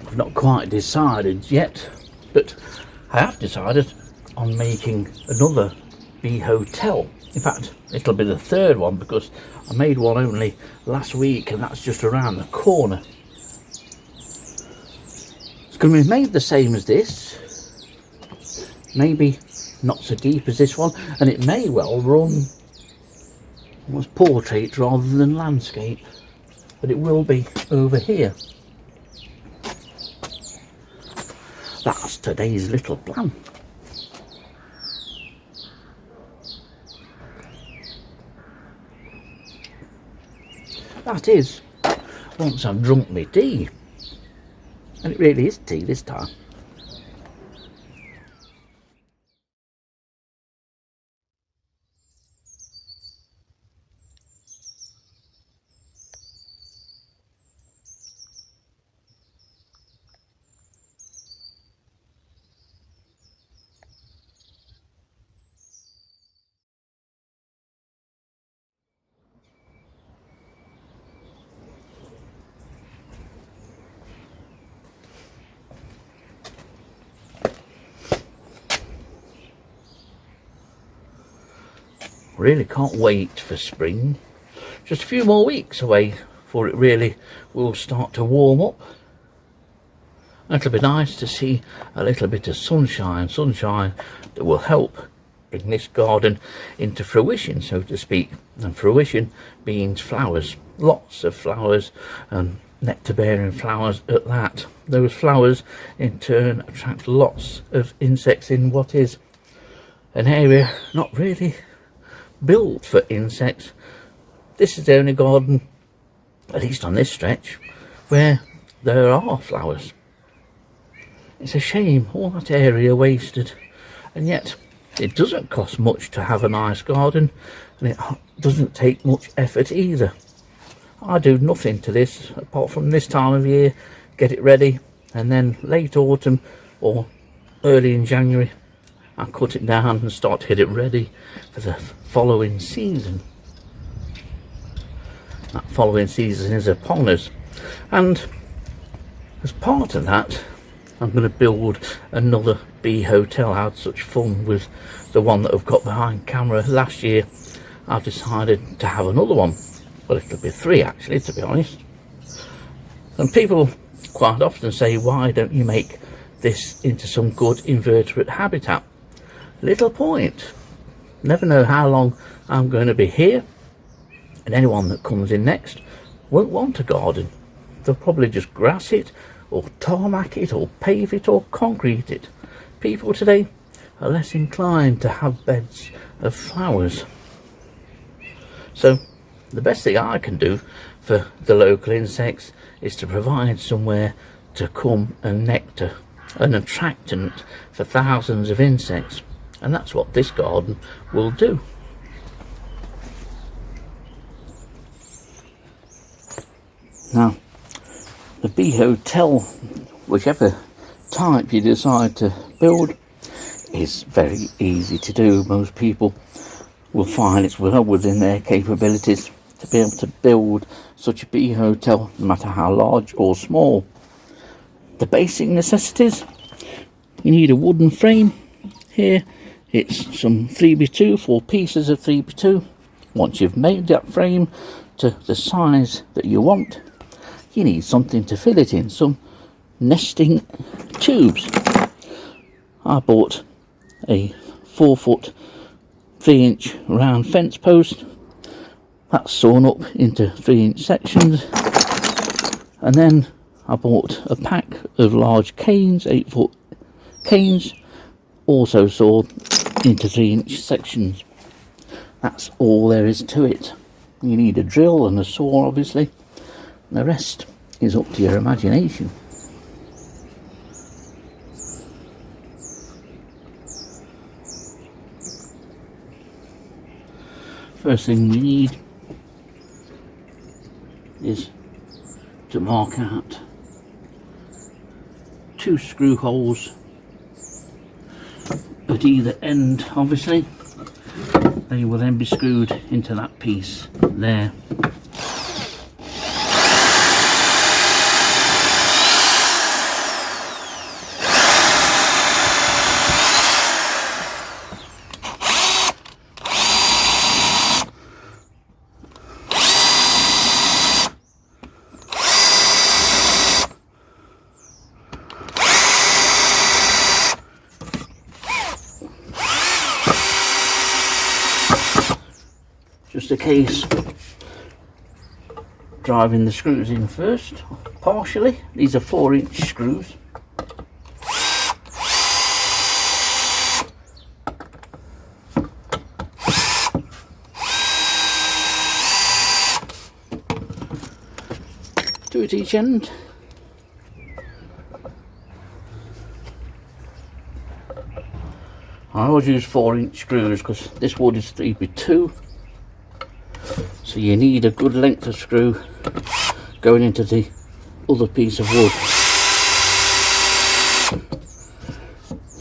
I've not quite decided yet, but I have decided on making another bee hotel. In fact, it'll be the third one, because I made one only last week and that's just around the corner. It's going to be made the same as this, maybe not so deep as this one, and it may well run as portrait rather than landscape, but it will be over here. That's today's little plan. That is, once I've drunk my tea, and it really is tea this time. Really can't wait for spring. Just a few more weeks away before it really will start to warm up. It'll be nice to see a little bit of sunshine that will help bring this garden into fruition, so to speak. And fruition means flowers, lots of flowers, and nectar bearing flowers at that. Those flowers in turn attract lots of insects in what is an area not really built for insects. This is the only garden, at least on this stretch, where there are flowers. It's a shame all that area wasted, and yet it doesn't cost much to have a nice garden, and it doesn't take much effort either. I do nothing to this apart from this time of year, get it ready, and then late autumn or early in January I cut it down and start to get it ready for the following season. That following season is upon us, and as part of that I'm going to build another bee hotel. I had such fun with the one that I've got behind camera last year. I've decided to have another one. Well, it'll be three actually, to be honest. And people quite often say, why don't you make this into some good invertebrate habitat? Little point. Never know how long I'm going to be here, and anyone that comes in next won't want a garden. They'll probably just grass it, or tarmac it, or pave it, or concrete it. People today are less inclined to have beds of flowers. So the best thing I can do for the local insects is to provide somewhere to come and nectar, an attractant for thousands of insects. And that's what this garden will do. Now, the bee hotel, whichever type you decide to build, is very easy to do. Most people will find it's well within their capabilities to be able to build such a bee hotel, no matter how large or small. The basic necessities: you need a wooden frame. Here it's some 3x2, 4 pieces of 3x2. Once you've made that frame to the size that you want, you need something to fill it in, some nesting tubes. I bought a 4-foot 3-inch round fence post. That's sawn up into 3-inch sections, and then I bought a pack of large canes, 8-foot canes, also sawed into 3-inch sections. That's all there is to it. You need a drill and a saw, obviously. The rest is up to your imagination. First thing we need is to mark out 2 screw holes at either end. Obviously they will then be screwed into that piece there. just a case driving the screws in first, partially. These are 4-inch screws. Two at each end. I always use 4-inch screws because this wood is 3x2, so you need a good length of screw going into the other piece of wood.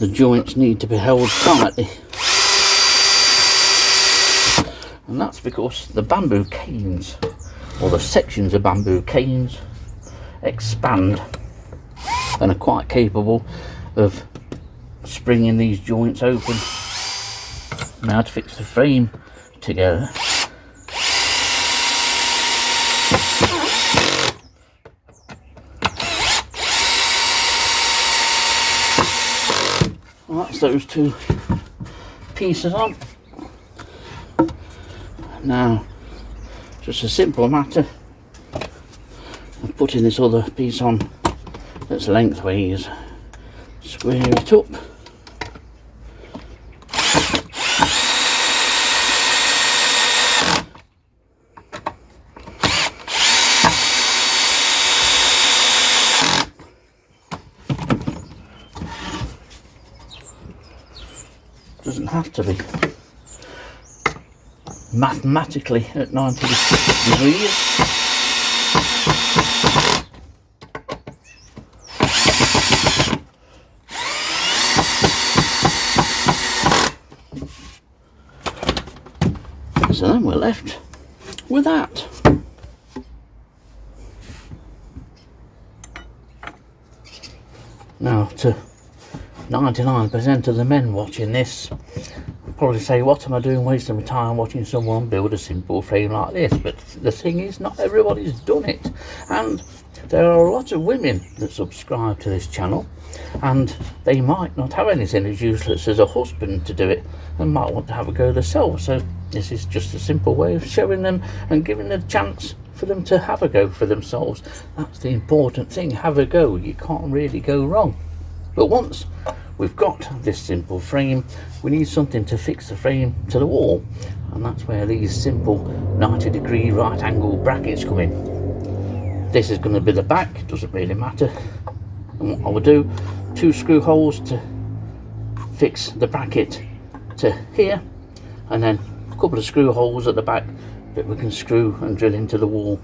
The joints need to be held tightly, and that's because the bamboo canes, or the sections of bamboo canes, expand and are quite capable of springing these joints open. Now to fix the frame together. Well, that's those two pieces on. Now, just a simple matter of putting this other piece on that's lengthways. Square it up. Doesn't have to be mathematically at 90 degrees. So then we're left with that. Now, to 99% of the men watching this will probably say, what am I doing wasting my time watching someone build a simple frame like this? But the thing is, not everybody's done it, and there are a lot of women that subscribe to this channel, and they might not have anything as useless as a husband to do it and might want to have a go themselves. So this is just a simple way of showing them and giving them a chance for them to have a go for themselves. That's the important thing, have a go. You can't really go wrong. But once we've got this simple frame, we need something to fix the frame to the wall, and that's where these simple 90-degree right angle brackets come in. This is going to be the back, it doesn't really matter. And what I will do, 2 screw holes to fix the bracket to here, and then a couple of screw holes at the back that we can screw and drill into the wall.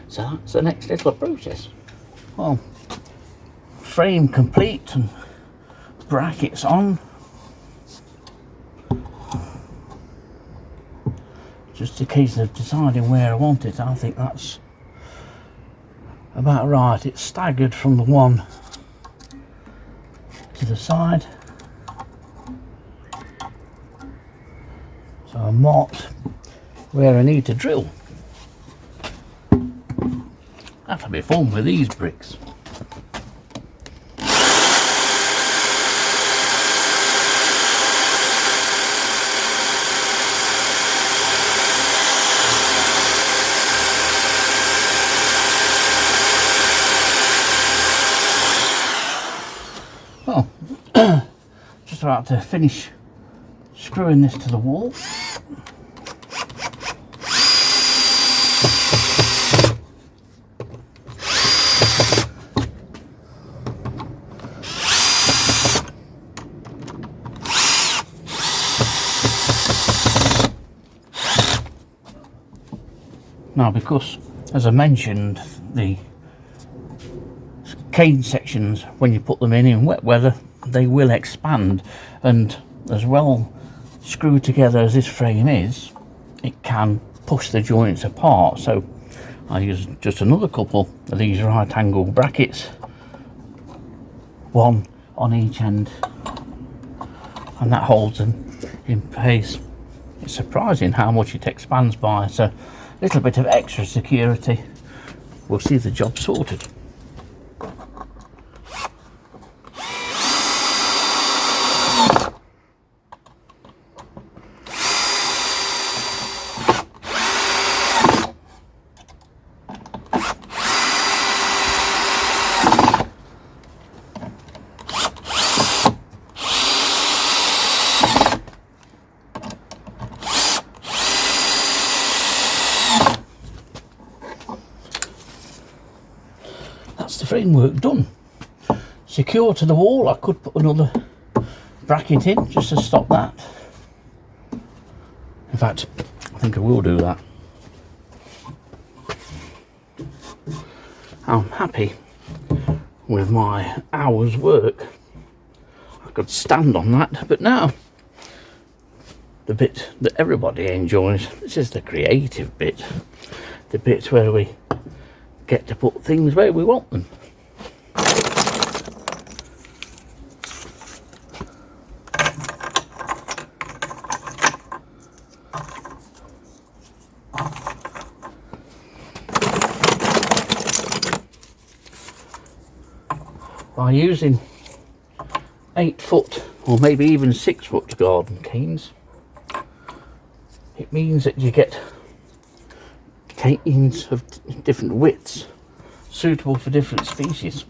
So that's the next little process. Well, frame complete and brackets on. Just a case of deciding where I want it. I think that's about right. It's staggered from the one to the side, so I marked where I need to drill. That'll be fun with these bricks. Well, just about to finish screwing this to the wall. Now, because, as I mentioned, the cane sections, when you put them in wet weather, they will expand, and as well screwed together as this frame is, it can push the joints apart. So I use just another couple of these right angle brackets, one on each end, and that holds them in place. It's surprising how much it expands by, so a little bit of extra security will see the job sorted. that's the framework done. Secure to the wall. I could put another bracket in just to stop that. In fact, I think I will do that. I'm happy with my hour's work. I could stand on that, but now the bit that everybody enjoys, this is the creative bit, the bit where we get to put things where we want them. By using 8-foot or maybe even 6-foot garden canes, it means that you get canes of different widths suitable for different species.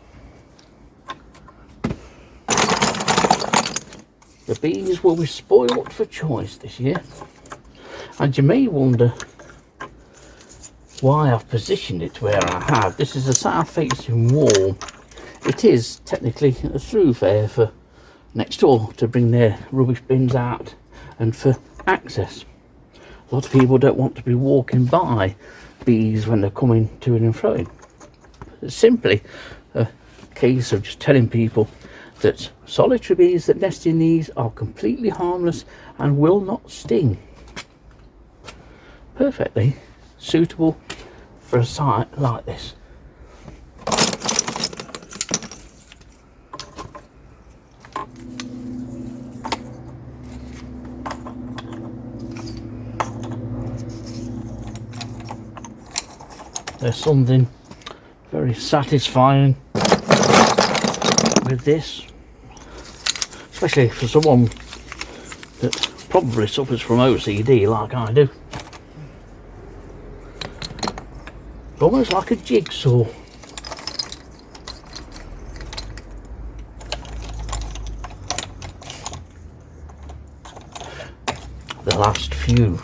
The bees will be spoilt for choice this year, and you may wonder why I've positioned it where I have. This is a south facing wall. It is technically a thoroughfare for next door to bring their rubbish bins out and for access. A lot of people don't want to be walking by bees when they're coming to and froing. It's simply a case of just telling people that solitary bees that nest in these are completely harmless and will not sting. Perfectly suitable for a site like this. There's something very satisfying with this, especially for someone that probably suffers from OCD like I do. Almost like a jigsaw. The last few.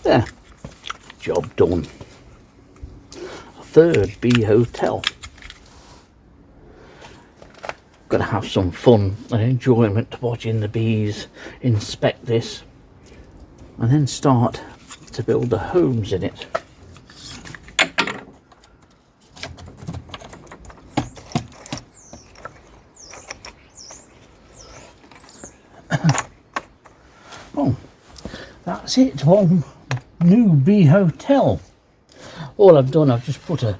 There, job done. Third bee hotel. Gonna have some fun and enjoyment watching the bees inspect this and then start to build the homes in it. Oh, that's it. One new bee hotel. All I've done, I've just put a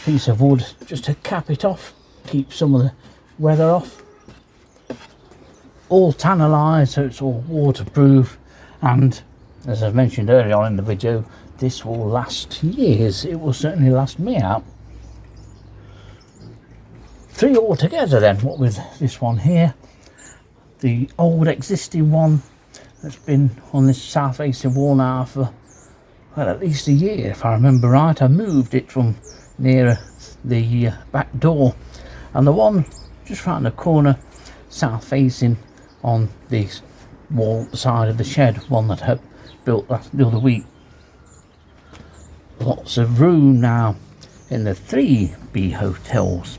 piece of wood just to cap it off, keep some of the weather off. All tannalized, so it's all waterproof, and as I mentioned earlier on in the video, this will last years. It will certainly last me out. 3 altogether then, what with this one here, the old existing one that's been on this south facing wall now for, well, at least a year if I remember right. I moved it from near the back door, and the one just round the corner south facing on the wall side of the shed, one that I built the other week. Lots of room now in the 3 bee hotels.